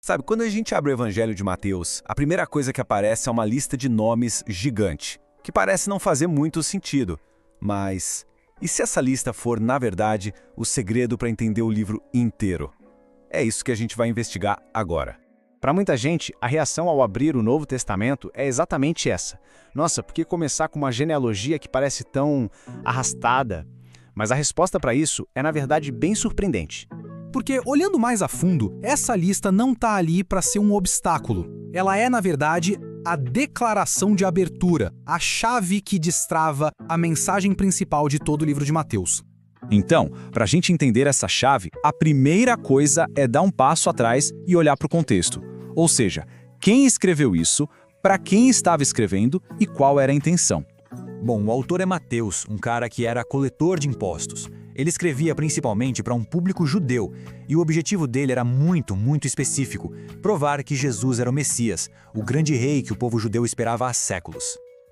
Sabe, quando a gente abre o Evangelho de Mateus, a primeira coisa que aparece é uma lista de nomes gigante, que parece não fazer muito sentido. Mas e se essa lista for, na verdade, o segredo para entender o livro inteiro? É isso que a gente vai investigar agora. Para muita gente, a reação ao abrir o Novo Testamento é exatamente essa. Nossa, por que começar com uma genealogia que parece tão arrastada? Mas a resposta para isso é, na verdade, bem surpreendente. Porque, olhando mais a fundo, essa lista não está ali para ser um obstáculo. Ela é, na verdade, a declaração de abertura, a chave que destrava a mensagem principal de todo o livro de Mateus. Então, para a gente entender essa chave, a primeira coisa é dar um passo atrás e olhar para o contexto. Ou seja, quem escreveu isso, para quem estava escrevendo e qual era a intenção. Bom, o autor é Mateus, um cara que era coletor de impostos. Ele escrevia principalmente para um público judeu, e o objetivo dele era muito específico: provar que Jesus era o Messias, o grande rei que o povo judeu esperava há séculos.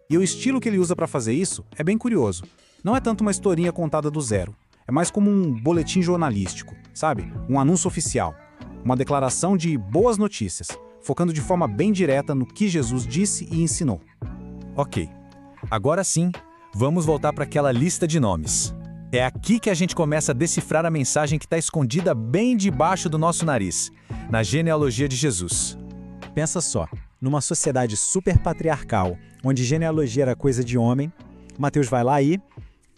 E o estilo que ele usa para fazer isso é bem curioso. Não é tanto uma historinha contada do zero. É mais como um boletim jornalístico, sabe? Um anúncio oficial. Uma declaração de boas notícias, focando de forma bem direta no que Jesus disse e ensinou. Ok, agora sim, vamos voltar para aquela lista de nomes. É aqui que a gente começa a decifrar a mensagem que está escondida bem debaixo do nosso nariz, na genealogia de Jesus. Pensa só, numa sociedade super patriarcal, onde genealogia era coisa de homem, Mateus vai lá e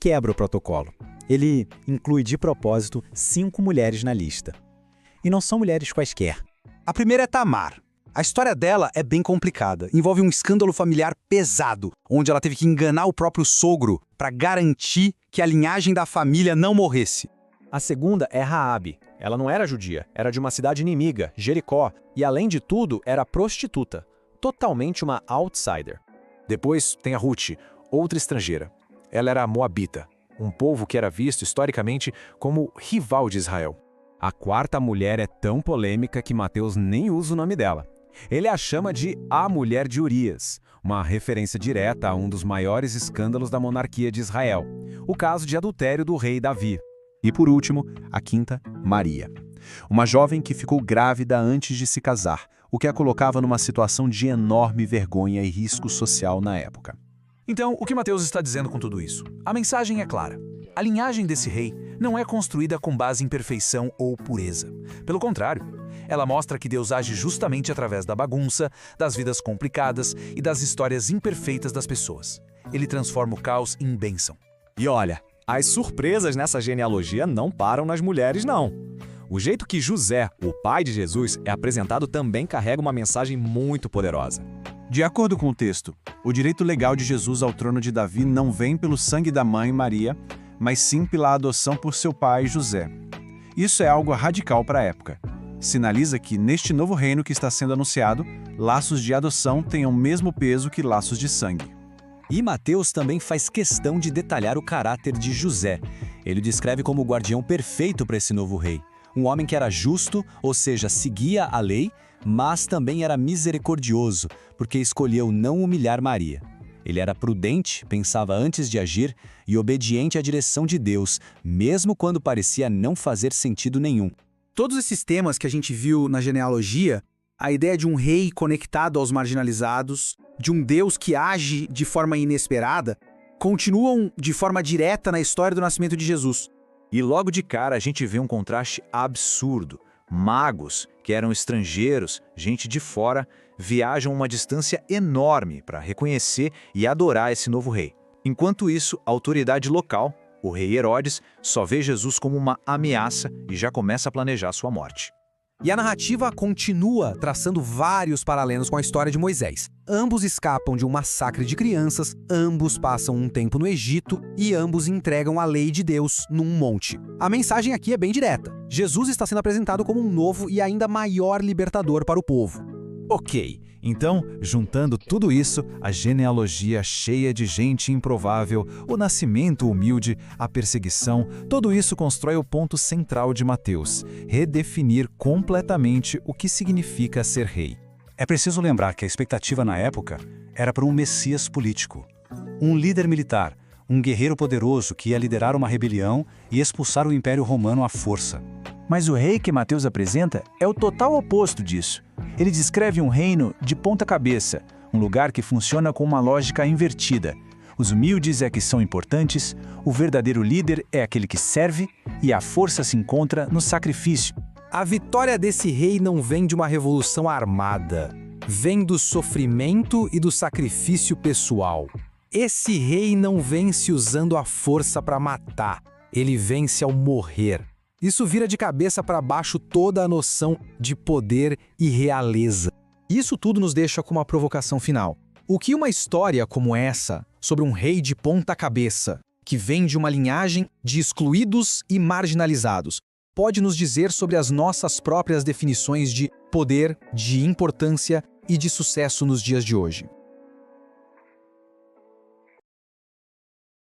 quebra o protocolo. Ele inclui de propósito 5 mulheres na lista. E não são mulheres quaisquer. A primeira é Tamar. A história dela é bem complicada. Envolve um escândalo familiar pesado, onde ela teve que enganar o próprio sogro para garantir que a linhagem da família não morresse. A segunda é Raabe. Ela não era judia, era de uma cidade inimiga, Jericó, e além de tudo, era prostituta. Totalmente uma outsider. Depois tem a Ruth, outra estrangeira. Ela era moabita, um povo que era visto historicamente como rival de Israel. A quarta mulher é tão polêmica que Mateus nem usa o nome dela. Ele a chama de a mulher de Urias, uma referência direta a um dos maiores escândalos da monarquia de Israel, o caso de adultério do rei Davi. E por último, a quinta, Maria. Uma jovem que ficou grávida antes de se casar, o que a colocava numa situação de enorme vergonha e risco social na época. Então, o que Mateus está dizendo com tudo isso? A mensagem é clara. A linhagem desse rei não é construída com base em perfeição ou pureza. Pelo contrário, ela mostra que Deus age justamente através da bagunça, das vidas complicadas e das histórias imperfeitas das pessoas. Ele transforma o caos em bênção. E olha, as surpresas nessa genealogia não param nas mulheres, não. O jeito que José, o pai de Jesus, é apresentado também carrega uma mensagem muito poderosa. De acordo com o texto, o direito legal de Jesus ao trono de Davi não vem pelo sangue da mãe Maria, mas sim pela adoção por seu pai José. Isso é algo radical para a época. Sinaliza que, neste novo reino que está sendo anunciado, laços de adoção têm o mesmo peso que laços de sangue. E Mateus também faz questão de detalhar o caráter de José. Ele o descreve como o guardião perfeito para esse novo rei. Um homem que era justo, ou seja, seguia a lei, mas também era misericordioso, porque escolheu não humilhar Maria. Ele era prudente, pensava antes de agir e obediente à direção de Deus, mesmo quando parecia não fazer sentido nenhum. Todos esses temas que a gente viu na genealogia, a ideia de um rei conectado aos marginalizados, de um Deus que age de forma inesperada, continuam de forma direta na história do nascimento de Jesus. E logo de cara a gente vê um contraste absurdo. Magos, que eram estrangeiros, gente de fora, viajam uma distância enorme para reconhecer e adorar esse novo rei. Enquanto isso, a autoridade local, o rei Herodes, só vê Jesus como uma ameaça e já começa a planejar sua morte. E a narrativa continua traçando vários paralelos com a história de Moisés. Ambos escapam de um massacre de crianças, ambos passam um tempo no Egito e ambos entregam a lei de Deus num monte. A mensagem aqui é bem direta. Jesus está sendo apresentado como um novo e ainda maior libertador para o povo. Ok, então, juntando tudo isso, a genealogia cheia de gente improvável, o nascimento humilde, a perseguição, tudo isso constrói o ponto central de Mateus, redefinir completamente o que significa ser rei. É preciso lembrar que a expectativa na época era para um Messias político, um líder militar, um guerreiro poderoso que ia liderar uma rebelião e expulsar o Império Romano à força. Mas o rei que Mateus apresenta é o total oposto disso. Ele descreve um reino de ponta cabeça, um lugar que funciona com uma lógica invertida. Os humildes é que são importantes, o verdadeiro líder é aquele que serve e a força se encontra no sacrifício. A vitória desse rei não vem de uma revolução armada. Vem do sofrimento e do sacrifício pessoal. Esse rei não vence usando a força para matar. Ele vence ao morrer. Isso vira de cabeça para baixo toda a noção de poder e realeza. Isso tudo nos deixa com uma provocação final. O que uma história como essa, sobre um rei de ponta cabeça, que vem de uma linhagem de excluídos e marginalizados, pode nos dizer sobre as nossas próprias definições de poder, de importância e de sucesso nos dias de hoje?